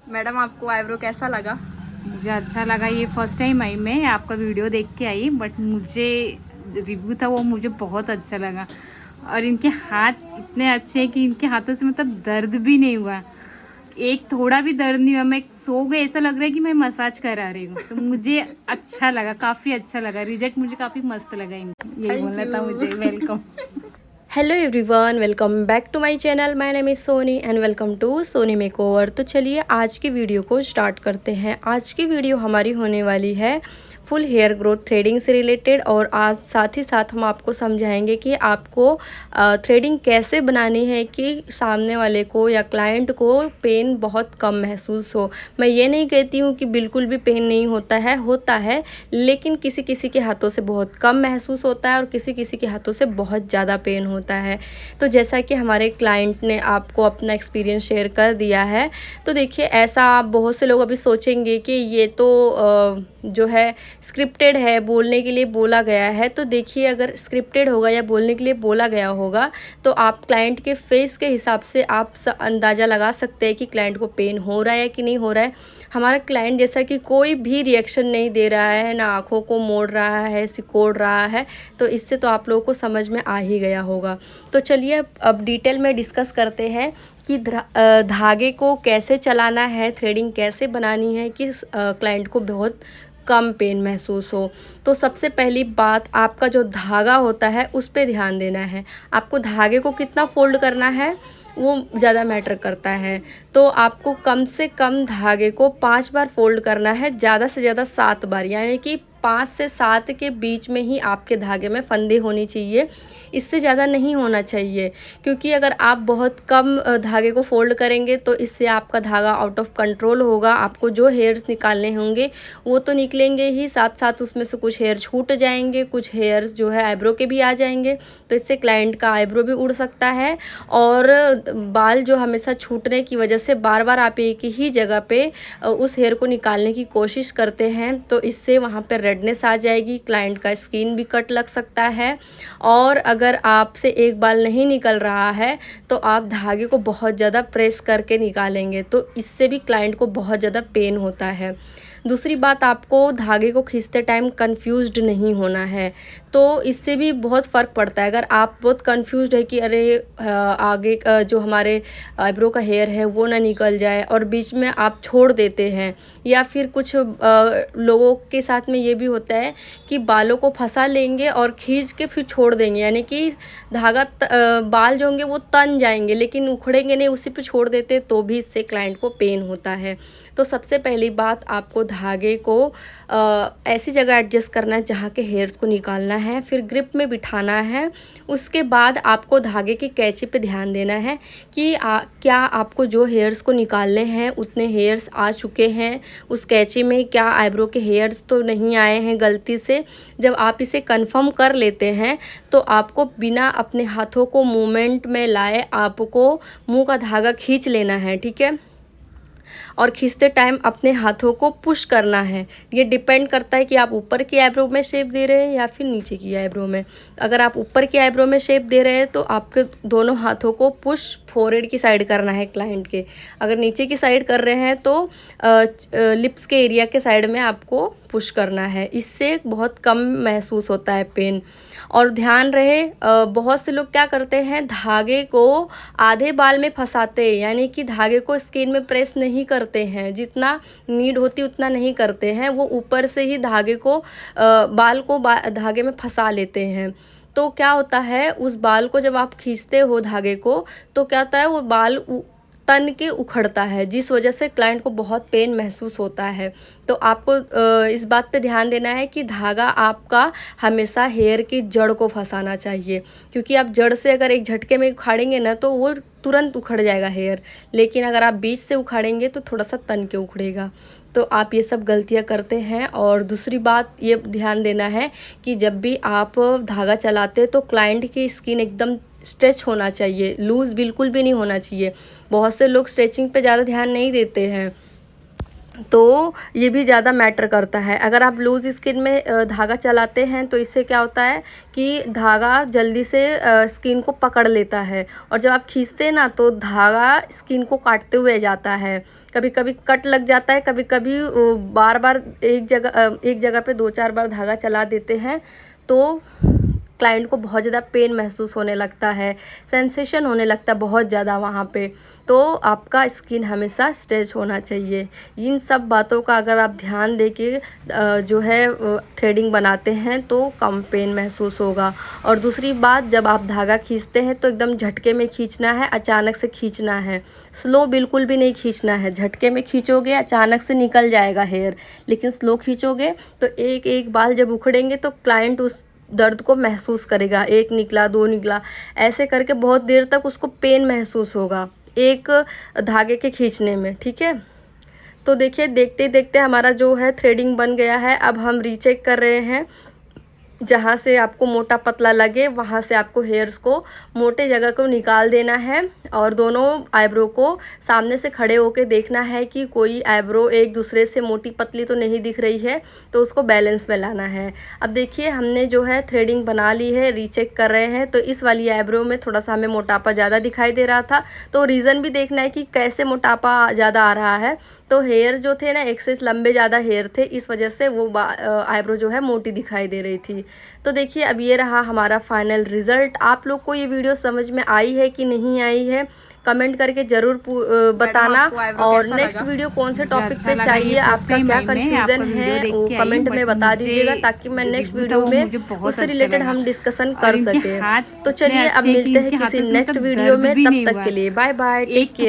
Madam आपको eyebrow कैसा लगा? मुझे अच्छा लगा। ये फर्स्ट टाइम आई, मैं आपका वीडियो देख के आई, बट मुझे रिव्यू था वो मुझे बहुत अच्छा लगा। और इनके हाथ इतने अच्छे हैं कि इनके हाथों से मतलब दर्द भी नहीं हुआ, एक थोड़ा भी दर्द नहीं हुआ। मैं सो गई, ऐसा लग रहा है कि मैं मसाज करा रही हूँ। तो मुझे अच्छा लगा, काफ़ी अच्छा लगा। रिजल्ट मुझे काफ़ी मस्त लगा। यही थैंक बोलना था मुझे। You. Welcome. Hello everyone, welcome back to my channel. My name is Soni and welcome to Soni makeover. तो चलिए आज की वीडियो को स्टार्ट करते हैं। आज की वीडियो हमारी होने वाली है फुल हेयर ग्रोथ थ्रेडिंग से रिलेटेड, और आज साथ ही साथ हम आपको समझाएंगे कि आपको थ्रेडिंग कैसे बनानी है कि सामने वाले को या क्लाइंट को पेन बहुत कम महसूस हो। मैं ये नहीं कहती हूँ कि बिल्कुल भी पेन नहीं होता है, लेकिन किसी किसी के हाथों से बहुत कम महसूस होता है और किसी किसी के हाथों से बहुत ज़्यादा पेन होता है। तो जैसा कि हमारे क्लाइंट ने आपको अपना एक्सपीरियंस शेयर कर दिया है, तो देखिए ऐसा आप बहुत से लोग अभी सोचेंगे कि ये तो जो है स्क्रिप्टेड है, बोलने के लिए बोला गया है। तो देखिए अगर स्क्रिप्टेड होगा या बोलने के लिए बोला गया होगा तो आप क्लाइंट के फेस के हिसाब से आप अंदाज़ा लगा सकते हैं कि क्लाइंट को पेन हो रहा है कि नहीं हो रहा है। हमारा क्लाइंट जैसा कि कोई भी रिएक्शन नहीं दे रहा है, ना आँखों को मोड़ रहा है, सिकोड़ रहा है, तो इससे तो आप लोगों को समझ में आ ही गया होगा। तो चलिए अब डिटेल में डिस्कस करते हैं कि धागे को कैसे चलाना है, थ्रेडिंग कैसे बनानी है कि क्लाइंट को बहुत कम पेन महसूस हो। तो सबसे पहली बात, आपका जो धागा होता है उस पे ध्यान देना है। आपको धागे को कितना फोल्ड करना है वो ज़्यादा मैटर करता है। तो आपको कम से कम धागे को 5 बार फोल्ड करना है, ज़्यादा से ज़्यादा 7 बार, यानी कि 5 से 7 के बीच में ही आपके धागे में फंदे होनी चाहिए, इससे ज़्यादा नहीं होना चाहिए। क्योंकि अगर आप बहुत कम धागे को फोल्ड करेंगे तो इससे आपका धागा आउट ऑफ कंट्रोल होगा। आपको जो हेयर्स निकालने होंगे वो तो निकलेंगे ही, साथ साथ उसमें से कुछ हेयर छूट जाएंगे, कुछ हेयर्स जो है आईब्रो के भी आ जाएंगे। तो इससे क्लाइंट का आईब्रो भी उड़ सकता है, और बाल जो हमेशा छूटने की वजह से बार बार आप एक ही जगह पे उस हेयर को निकालने की कोशिश करते हैं, तो इससे वहाँ पर रेडनेस आ जाएगी, क्लाइंट का स्किन भी कट लग सकता है। और अगर आपसे एक बाल नहीं निकल रहा है तो आप धागे को बहुत ज़्यादा प्रेस करके निकालेंगे, तो इससे भी क्लाइंट को बहुत ज़्यादा पेन होता है। दूसरी बात, आपको धागे को खींचते टाइम कंफ्यूज्ड नहीं होना है। तो इससे भी बहुत फ़र्क पड़ता है। अगर आप बहुत कंफ्यूज्ड है कि अरे आगे का जो हमारे आईब्रो का हेयर है वो ना निकल जाए, और बीच में आप छोड़ देते हैं, या फिर कुछ लोगों के साथ में ये भी होता है कि बालों को फंसा लेंगे और खींच के फिर छोड़ देंगे, यानी कि धागा बाल जो होंगे वो तन जाएंगे लेकिन उखड़ेंगे नहीं, उसी पे छोड़ देते, तो भी इससे क्लाइंट को पेन होता है। तो सबसे पहली बात, आपको धागे को ऐसी जगह एडजस्ट करना है जहाँ के हेयर्स को निकालना है, फिर ग्रिप में बिठाना है। उसके बाद आपको धागे की कैंची पे ध्यान देना है कि क्या आपको जो हेयर्स को निकालने हैं उतने हेयर्स आ चुके हैं उस कैंची में, क्या आईब्रो के हेयर्स तो नहीं आए हैं गलती से। जब आप इसे कंफर्म कर लेते हैं तो आपको बिना अपने हाथों को मूवमेंट में लाए आपको मुंह का धागा खींच लेना है, ठीक है। और खींचते टाइम अपने हाथों को पुश करना है। ये डिपेंड करता है कि आप ऊपर की आईब्रो में शेप दे रहे हैं या फिर नीचे की आईब्रो में। अगर आप ऊपर की आईब्रो में शेप दे रहे हैं तो आपके दोनों हाथों को पुश फोरहेड की साइड करना है क्लाइंट के। अगर नीचे की साइड कर रहे हैं तो लिप्स के एरिया के साइड में आपको पुश करना है, इससे बहुत कम महसूस होता है पेन। और ध्यान रहे, बहुत से लोग क्या करते हैं, धागे को आधे बाल में फंसाते हैं, यानी कि धागे को स्किन में प्रेस नहीं करते हैं, जितना नीड होती उतना नहीं करते हैं, वो ऊपर से ही धागे को बाल को धागे में फंसा लेते हैं। तो क्या होता है, उस बाल को जब आप खींचते हो धागे को, तो क्या होता है, वो बाल तन के उखड़ता है, जिस वजह से क्लाइंट को बहुत पेन महसूस होता है। तो आपको इस बात पे ध्यान देना है कि धागा आपका हमेशा हेयर की जड़ को फंसाना चाहिए, क्योंकि आप जड़ से अगर एक झटके में उखाड़ेंगे ना तो वो तुरंत उखड़ जाएगा हेयर, लेकिन अगर आप बीच से उखाड़ेंगे तो थोड़ा सा तन के उखड़ेगा। तो आप ये सब गलतियाँ करते हैं। और दूसरी बात ये ध्यान देना है कि जब भी आप धागा चलाते तो क्लाइंट की स्किन एकदम स्ट्रेच होना चाहिए, लूज़ बिल्कुल भी नहीं होना चाहिए। बहुत से लोग स्ट्रेचिंग पे ज़्यादा ध्यान नहीं देते हैं, तो ये भी ज़्यादा मैटर करता है। अगर आप लूज़ स्किन में धागा चलाते हैं तो इससे क्या होता है कि धागा जल्दी से स्किन को पकड़ लेता है, और जब आप खींचते हैं ना तो धागा स्किन को काटते हुए जाता है। कभी कभी कट लग जाता है, कभी कभी बार बार एक जगह पे 2-4 बार धागा चला देते हैं तो क्लाइंट को बहुत ज़्यादा पेन महसूस होने लगता है, सेंसेशन होने लगता है बहुत ज़्यादा वहाँ पे। तो आपका स्किन हमेशा स्ट्रेच होना चाहिए। इन सब बातों का अगर आप ध्यान दे के जो है थ्रेडिंग बनाते हैं तो कम पेन महसूस होगा। और दूसरी बात, जब आप धागा खींचते हैं तो एकदम झटके में खींचना है, अचानक से खींचना है, स्लो बिल्कुल भी नहीं खींचना है। झटके में खींचोगे अचानक से निकल जाएगा हेयर, लेकिन स्लो खींचोगे तो एक एक बाल जब उखड़ेंगे तो क्लाइंट उस दर्द को महसूस करेगा। 1 निकला, 2 निकला, ऐसे करके बहुत देर तक उसको पेन महसूस होगा एक धागे के खींचने में, ठीक है। तो देखिए, देखते देखते हमारा जो है थ्रेडिंग बन गया है। अब हम रीचेक कर रहे हैं। जहाँ से आपको मोटा पतला लगे वहाँ से आपको हेयर्स को मोटे जगह को निकाल देना है, और दोनों आईब्रो को सामने से खड़े होके देखना है कि कोई आईब्रो एक दूसरे से मोटी पतली तो नहीं दिख रही है, तो उसको बैलेंस में लाना है। अब देखिए, हमने जो है थ्रेडिंग बना ली है, रीचेक कर रहे हैं। तो इस वाली आईब्रो में थोड़ा सा हमें मोटापा ज़्यादा दिखाई दे रहा था, तो रीज़न भी देखना है कि कैसे मोटापा ज़्यादा आ रहा है। तो हेयर जो थे ना, एक से लंबे ज़्यादा हेयर थे, इस वजह से वो आईब्रो जो है मोटी दिखाई दे रही थी। तो देखिए, अब ये रहा हमारा फाइनल रिज़ल्ट। आप लोग को ये वीडियो समझ में आई है कि नहीं आई है, कमेंट करके ज़रूर बताना। और नेक्स्ट वीडियो कौन से टॉपिक पे चाहिए, आपका क्या कंफ्यूजन है वो कमेंट में बता दीजिएगा, ताकि मैं नेक्स्ट वीडियो में उससे रिलेटेड हम डिस्कशन कर सकें। तो चलिए, अब मिलते हैं किसी नेक्स्ट वीडियो में, तब तक के लिए बाय बाय, टेक केयर।